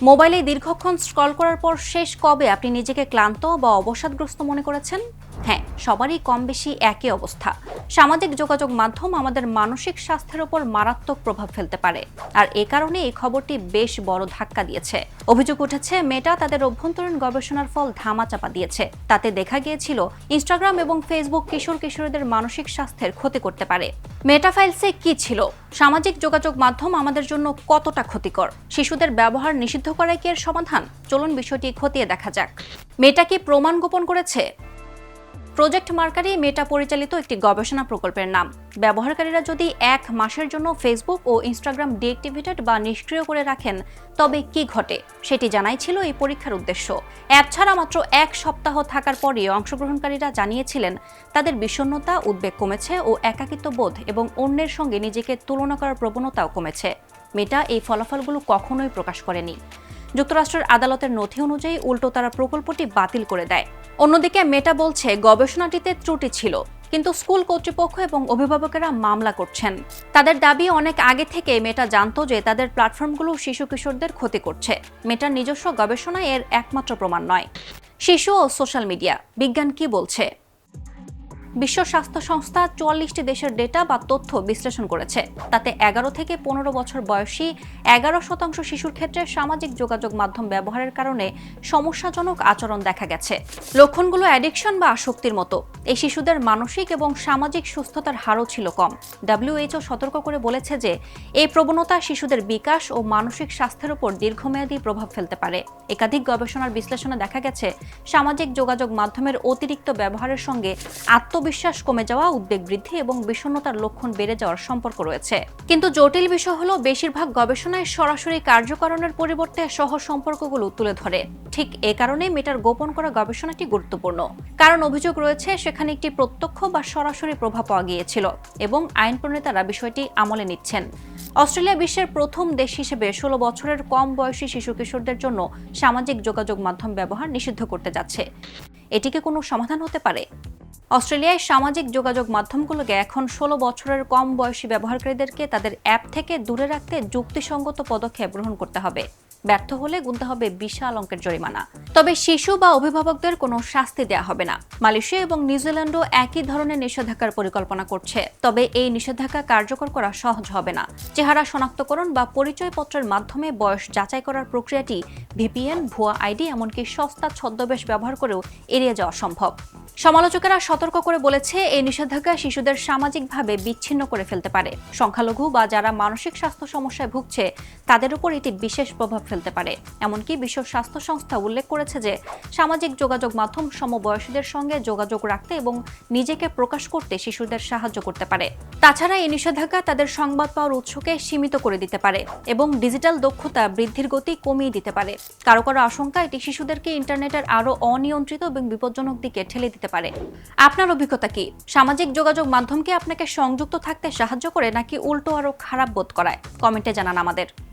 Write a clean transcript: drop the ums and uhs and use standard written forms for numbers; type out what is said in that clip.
মোবাইলে দীর্ঘক্ষণ স্ক্রল করার পর শেষ কবে আপনি নিজেকে ক্লান্ত বা অবসাদগ্রস্ত মনে করেছেন? হ্যাঁ, সবারই কম বেশি একই অবস্থা। সামাজিক যোগাযোগ মাধ্যম আমাদের মানসিক স্বাস্থ্যের উপর মারাত্মক প্রভাব ফেলতে পারে, আর এ কারণে এই খবরটি বেশ বড় ধাক্কা দিয়েছে। অভিযোগ উঠেছে মেটা তাদের অভ্যন্তরীণ গবেষণার ফল ধামাচাপা দিয়েছে। তাতে দেখা গিয়েছিল ইনস্টাগ্রাম এবং ফেসবুক কিশোর কিশোরীদের মানসিক স্বাস্থ্যের ক্ষতি করতে পারে। মেটা ফাইলসে কি ছিল? সামাজিক যোগাযোগ মাধ্যম আমাদের জন্য কতটা ক্ষতিকর? শিশুদের ব্যবহার নিষিদ্ধ করাই কি এর সমাধান? চলুন বিষয়টি খতিয়ে দেখা যাক। মেটা কি প্রমাণ গোপন করেছে? প্রজেক্ট মার্কারি মেটা পরিচালিত একটি গবেষণা প্রকল্পের নাম। ব্যবহারকারীরা যদি 1 মাসের জন্য ফেসবুক ও ইনস্টাগ্রাম ডিঅ্যাক্টিভেটেড বা নিষ্ক্রিয় করে রাখেন, তবে কি ঘটে সেটি জানাই ছিল এই পরীক্ষার উদ্দেশ্য। অ্যাপ ছাড়া মাত্র 1 সপ্তাহ থাকার পরই অংশগ্রহণকারীরা জানিয়েছিলেন তাদের বিষণ্ণতা, উদ্বেগ কমেছে ও একাকিত্ব বোধ এবং অন্যের সঙ্গে নিজেকে তুলনা করার প্রবণতাও কমেছে। মেটা এই ফলাফলগুলো কখনোই প্রকাশ করেনি। যুক্তরাষ্ট্রের আদালতের নথি অনুযায়ী উল্টো তারা প্রকল্পটি বাতিল করে দেয়। অন্যদিকে মেটা বলছে গবেষণাটিতে ত্রুটি ছিল, কিন্তু স্কুল কর্তৃপক্ষ এবং অভিভাবকেরা মামলা করছেন। তাদের দাবি, অনেক আগে থেকে মেটা জানতো যে তাদের প্ল্যাটফর্মগুলো শিশু কিশোরদের ক্ষতি করছে। মেটার নিজস্ব গবেষণা এর একমাত্র প্রমাণ নয়। শিশু ও সোশ্যাল মিডিয়া, বিজ্ঞান কি বলছে? বিশ্ব স্বাস্থ্য সংস্থা 44টি দেশের ডেটা বা তথ্য বিশ্লেষণ করেছে। তাতে 11 থেকে 15 বছর বয়সী 11% শিশুর ক্ষেত্রে সামাজিক যোগাযোগ মাধ্যম ব্যবহারের কারণে সমস্যাজনক আচরণ দেখা গেছে। লক্ষণগুলো অ্যাডিকশন বা আসক্তির মতো। এই শিশুদের মানসিক এবং সামাজিক সুস্থতার হারও ছিল কম। WHO সতর্ক করে বলেছে যে এই প্রবণতা শিশুদের বিকাশ ও মানসিক স্বাস্থ্যের উপর দীর্ঘমেয়াদী প্রভাব ফেলতে পারে। একাধিক গবেষণার বিশ্লেষণে দেখা গেছে সামাজিক যোগাযোগ মাধ্যমের অতিরিক্ত ব্যবহারের সঙ্গে আত্মবিশ্বাস কমে যাওয়া, উদ্বেগ বৃদ্ধি এবং বিষণ্ণতার লক্ষণ বেড়ে যাওয়ার সম্পর্ক রয়েছে। কিন্তু জটিল বিষয় হলো, বেশিরভাগ গবেষণায় সরাসরি কার্যকরণের পরিবর্তে সহ সম্পর্কগুলো তুলে ধরে। ঠিক এ কারণে মেটার গোপন করা গবেষণাটি গুরুত্বপূর্ণ, কারণ অভিযোগ রয়েছে সেখানে একটি প্রত্যক্ষ বা সরাসরি প্রভাব পাওয়া গিয়েছিল এবং আইন প্রণেতারা বিষয়টি আমলে নিচ্ছেন। অস্ট্রেলিয়া বিশ্বের প্রথম দেশ হিসেবে 16 বছরের কম বয়সী শিশু কিশোরদের জন্য সামাজিক যোগাযোগ মাধ্যম ব্যবহার নিষিদ্ধ করতে যাচ্ছে। এটিকে কোনো সমাধান হতে পারে? অস্ট্রেলিয়ায় সামাজিক যোগাযোগ মাধ্যমগুলোকে এখন 16 বছরের কম বয়সী ব্যবহারকারীদেরকে তাদের অ্যাপ থেকে দূরে রাখতে যুক্তিসঙ্গত পদক্ষেপ গ্রহণ করতে হবে। ব্যর্থ হলে গুনতে হবে বিশাল অঙ্কের জরিমানা। তবে শিশু বা অভিভাবকদের কোনো শাস্তি দেওয়া হবে না। মালয়েশিয়া এবং নিউজিল্যান্ডও একই ধরনের নিষেধাজ্ঞার পরিকল্পনা করছে। তবে এই নিষেধাজ্ঞা কার্যকর করা সহজ হবে না। চেহারা শনাক্তকরণ বা পরিচয়পত্রের মাধ্যমে বয়স যাচাই করার প্রক্রিয়াটি ভিপিএন, ভুয়া আইডি, এমনকি সস্তা ছদ্মবেশ ব্যবহার করেও এড়িয়ে যাওয়া সম্ভব। সমালোচকেরা সতর্ক করে বলেছে, এই নিষেধাজ্ঞা শিশুদের সামাজিকভাবে বিচ্ছিন্ন করে ফেলতে পারে। সংখ্যালঘু বা যারা মানসিক স্বাস্থ্য সমস্যায় ভুগছে তাদের উপর এটি বিশেষ প্রভাব ফেলতে পারে। এমনকি বিশ্ব স্বাস্থ্য সংস্থা উল্লেখ করেছে যে সামাজিক যোগাযোগ মাধ্যম সমবয়সীদের সঙ্গে যোগাযোগ রাখতে এবং নিজেকে প্রকাশ করতে শিশুদের সাহায্য করতে পারে। তাছাড়া এই নিষেধাজ্ঞা তাদের সংবাদ পাওয়ার উৎসকে সীমিত করে দিতে পারে এবং ডিজিটাল দক্ষতা বৃদ্ধির গতি কমিয়ে দিতে পারে। কারো কারো আশঙ্কা, এটি শিশুদেরকে ইন্টারনেটের আরও অনিয়ন্ত্রিত এবং বিপজ্জনক দিকে ঠেলে দিতে পারে। আপনার অভিজ্ঞতা কি? সামাজিক যোগাযোগ মাধ্যমকে আপনাকে সংযুক্ত থাকতে সাহায্য করে নাকি উল্টো আরও খারাপ বোধ করায়? কমেন্টে জানান আমাদের।